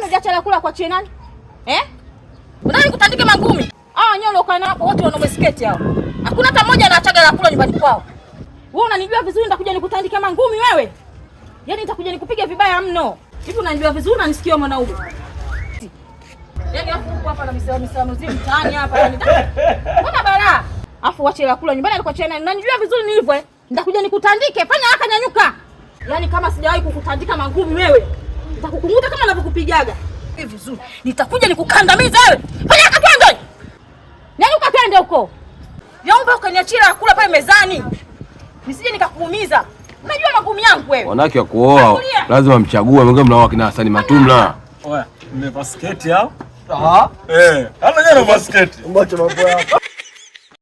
hujaacha la kula kwa chini nani? Unataka kutandike mangumi? Nyolo kana hapo wote wana sketi hao. Hakuna hata mmoja anaachaga la kula nyumbani kwao. Wewe unanijua vizuri nitakuja nikutandike mangumi wewe. Yaani nitakuja nikupiga vibaya mno. Hivi unanijua vizuri unanisikia mwanaume. Yaani hapo hapa na misamo zi mtaani hapa yani. Mbona balaa? Afu wache la kula nyumbani alikuwa chena. Unanijua vizuri nilivyo Nitakuja nikutandike. Fanya haraka nyanyuka. Yaani kama sijawahi kukutandika mangumi wewe. Nitakukunguta kama ninavyokupigaga. Hivi vizuri. Nitakuja nikukandamiza wewe. Fanya haraka twende. Nyanyuka twende huko. Yaomba ukaniachia la kula pale mezani. Nisije nikakuumiza. Unajua mangumi yangu wewe. Wanawake wa kuoa lazima mchague, mngine mnao kina Hasani Matumla. Oya, mmevaa sketi hao? Hata jana basket. Mwache mambo yako.